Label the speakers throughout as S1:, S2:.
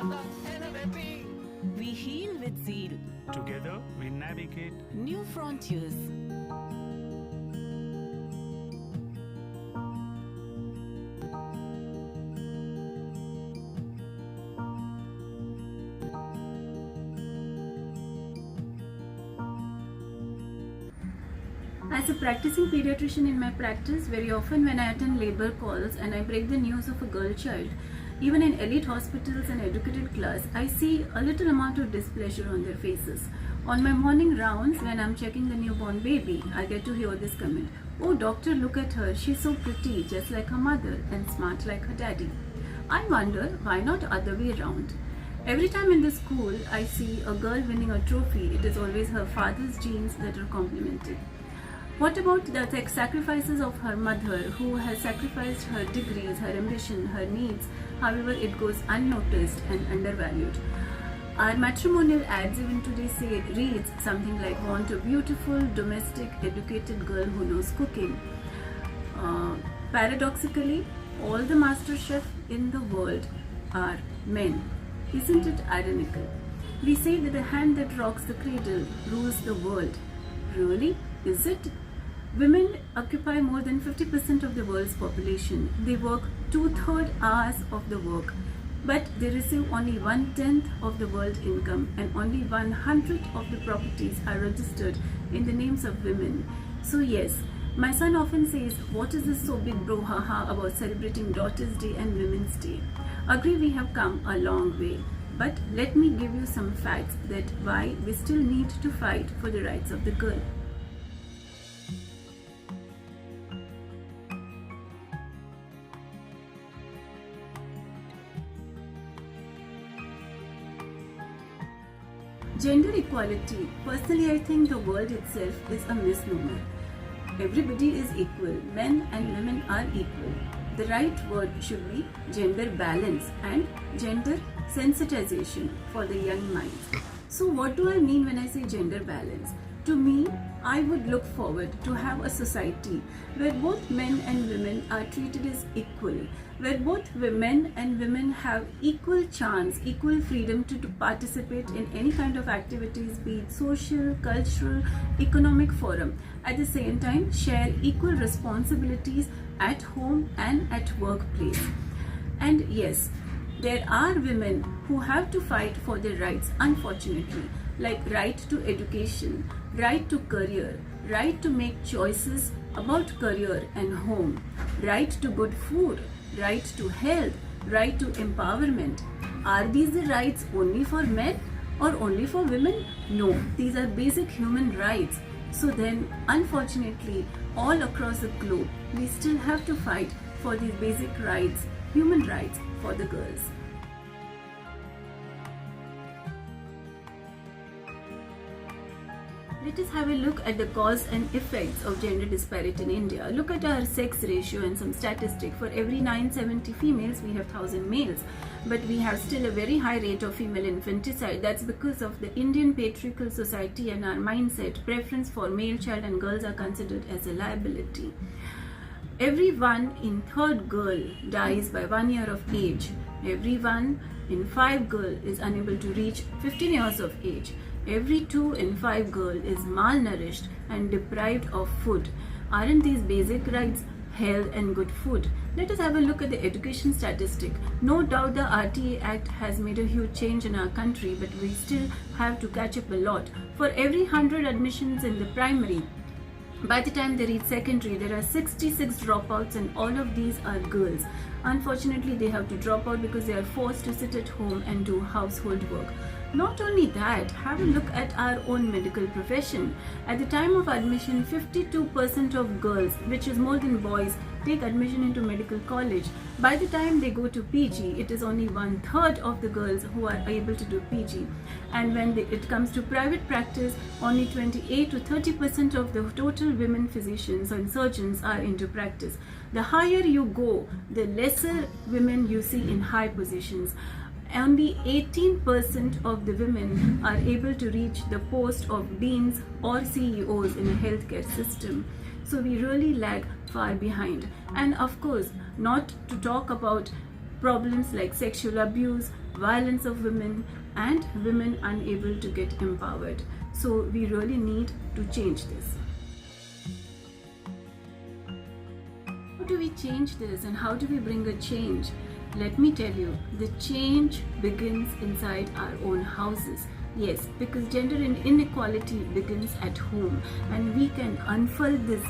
S1: We heal with zeal.
S2: Together we navigate
S1: New frontiers.
S3: As a practicing pediatrician in my practice, very often when I attend labor calls and I break the news of a girl child, even in elite hospitals and educated class, I see a little amount of displeasure on their faces. On my morning rounds, when I'm checking the newborn baby, I get to hear this comment, "Oh doctor, look at her, she's so pretty, just like her mother and smart like her daddy." I wonder, why not other way around? Every time in the school I see a girl winning a trophy, it is always her father's genes that are complimented. What about the sacrifices of her mother, who has sacrificed her degrees, her ambition, her needs? However, it goes unnoticed and undervalued. Our matrimonial ads even today reads something like, "Want a beautiful, domestic, educated girl who knows cooking." Paradoxically, all the master chefs in the world are men. Isn't it ironical? We say that the hand that rocks the cradle rules the world. Really? Is it? Women occupy more than 50% of the world's population. They work 2/3 hours of the work, but they receive only 1/10 of the world income, and only 1/100 of the properties are registered in the names of women. So yes, my son often says, "What is this so big brouhaha about celebrating Daughter's Day and Women's Day?" Agree, we have come a long way. But let me give you some facts that why we still need to fight for the rights of the girl. Gender equality. Personally, I think the word itself is a misnomer. Everybody is equal. Men and women are equal. The right word should be gender balance and gender sensitization for the young minds. So what do I mean when I say gender balance? To me, I would look forward to have a society where both men and women are treated as equal, where both men and women have equal chance, equal freedom to participate in any kind of activities, be it social, cultural, economic forum. At the same time, share equal responsibilities at home and at workplace. And yes, there are women who have to fight for their rights, unfortunately, like right to education, right to career, right to make choices about career and home, right to good food, right to health, right to empowerment. Are these the rights only for men or only for women? No, these are basic human rights. So then, unfortunately, all across the globe, we still have to fight for these basic rights, human rights for the girls. Let us have a look at the cause and effects of gender disparity in India. Look at our sex ratio and some statistic. For every 970 females, we have 1000 males. But we have still a very high rate of female infanticide. That's because of the Indian patriarchal society and our mindset. Preference for male child and girls are considered as a liability. Every 1 in 3rd girl dies by 1 year of age. Every 1 in 5 girl is unable to reach 15 years of age. Every 2 in 5 girl is malnourished and deprived of food. Aren't these basic rights, health and good food? Let us have a look at the education statistic. No doubt the RTA Act has made a huge change in our country, but we still have to catch up a lot. For every 100 admissions in the primary, by the time they reach secondary, there are 66 dropouts, and all of these are girls. Unfortunately, they have to drop out because they are forced to sit at home and do household work. Not only that, have a look at our own medical profession. At the time of admission, 52% of girls, which is more than boys, take admission into medical college. By the time they go to PG, it is only 1/3 of the girls who are able to do PG. And when it comes to private practice, only 28 to 30% of the total women physicians and surgeons are into practice. The higher you go, the lesser women you see in high positions. Only 18% of the women are able to reach the post of deans or CEOs in a healthcare system. So we really lag far behind. And of course, not to talk about problems like sexual abuse, violence of women, and women unable to get empowered. So we really need to change this. How do we change this and how do we bring a change? Let me tell you, the change begins inside our own houses. Yes, because gender inequality begins at home, and we can unfurl this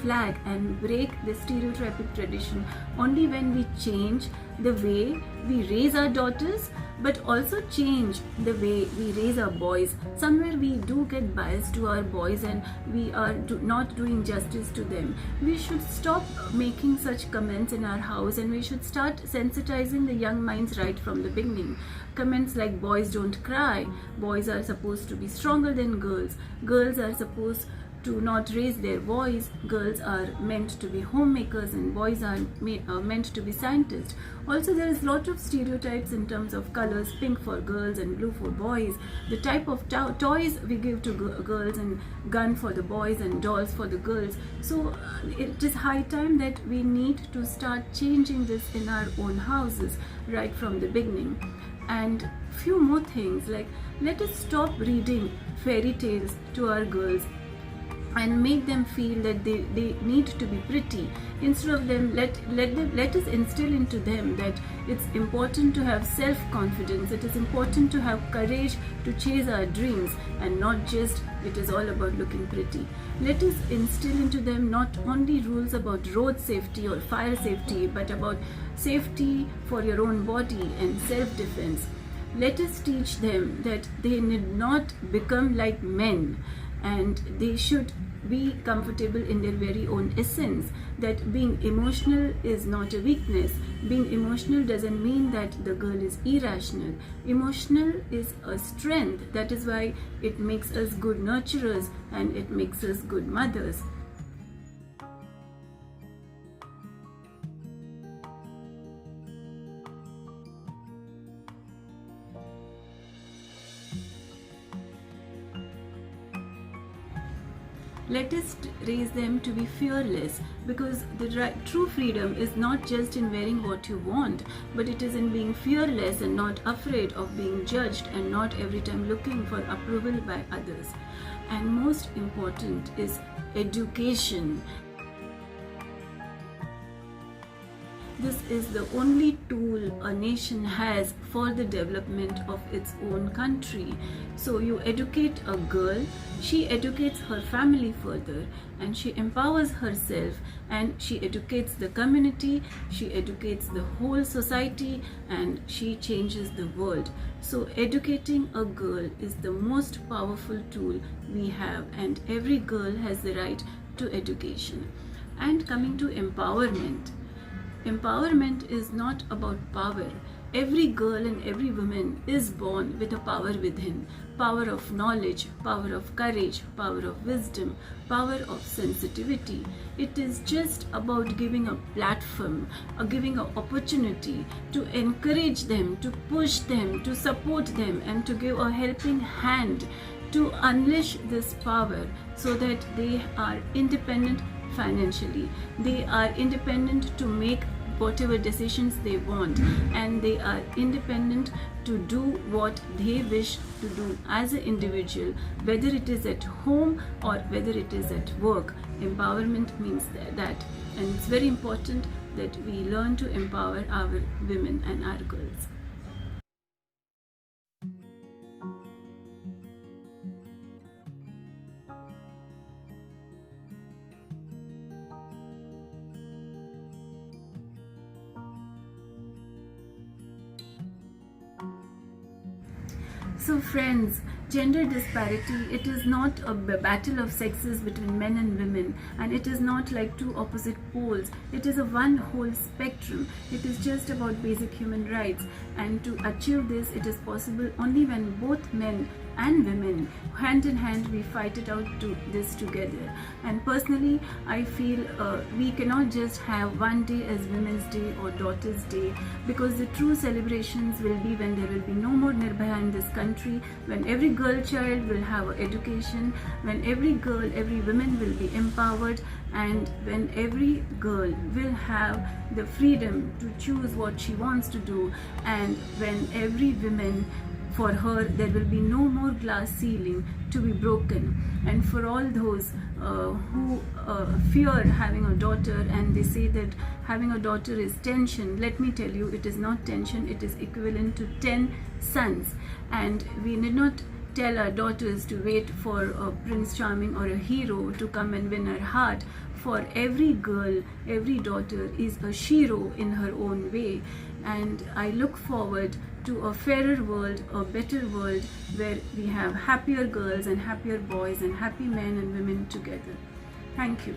S3: flag and break the stereotypic tradition only when we change the way we raise our daughters, but also change the way we raise our boys. Somewhere we do get biased to our boys and we are not doing justice to them. We should stop making such comments in our house, and we should start sensitizing the young minds right from the beginning. Comments like boys don't cry, boys are supposed to be stronger than girls, girls are supposed to not raise their voice, girls are meant to be homemakers and boys are meant to be scientists. Also, there is a lot of stereotypes in terms of colors, pink for girls and blue for boys, the type of toys we give to girls, and gun for the boys and dolls for the girls. So it is high time that we need to start changing this in our own houses right from the beginning. And few more things, like let us stop reading fairy tales to our girls and make them feel that they need to be pretty. Instead of them, let us instill into them that it's important to have self-confidence, it is important to have courage to chase our dreams, and not just it is all about looking pretty. Let us instill into them not only rules about road safety or fire safety, but about safety for your own body and self-defense. Let us teach them that they need not become like men, and they should be comfortable in their very own essence, that being emotional is not a weakness. Being emotional doesn't mean that the girl is irrational. Emotional is a strength. That is why it makes us good nurturers and it makes us good mothers. Let us raise them to be fearless, because the true freedom is not just in wearing what you want, but it is in being fearless and not afraid of being judged, and not every time looking for approval by others. And most important is education. This is the only tool a nation has for the development of its own country. So you educate a girl, she educates her family further, and she empowers herself, and she educates the community, she educates the whole society, and she changes the world. So educating a girl is the most powerful tool we have, and every girl has the right to education. And coming to empowerment. Empowerment is not about power. Every girl and every woman is born with a power within. Power of knowledge, power of courage, power of wisdom, power of sensitivity. It is just about giving a platform, giving an opportunity to encourage them, to push them, to support them, and to give a helping hand to unleash this power so that they are independent financially. They are independent to make whatever decisions they want, and they are independent to do what they wish to do as an individual, whether it is at home or whether it is at work. Empowerment means that, and it's very important that we learn to empower our women and our girls. So friends, gender disparity, it is not a battle of sexes between men and women, and it is not like two opposite poles. It is a one whole spectrum. It is just about basic human rights, and to achieve this, it is possible only when both men and women. Hand in hand, we fight it out to this together. And personally, I feel we cannot just have one day as Women's Day or Daughters Day, because the true celebrations will be when there will be no more Nirbhaya in this country, when every girl child will have education, when every girl, every woman will be empowered, and when every girl will have the freedom to choose what she wants to do, and when every woman, for her there will be no more glass ceiling to be broken. And for all those who fear having a daughter and they say that having a daughter is tension, let me tell you, it is not tension, it is equivalent to 10 sons. And we need not tell our daughters to wait for a Prince Charming or a hero to come and win her heart. For every girl, every daughter is a shiro in her own way. And I look forward to a fairer world, a better world, where we have happier girls and happier boys and happy men and women together. Thank you.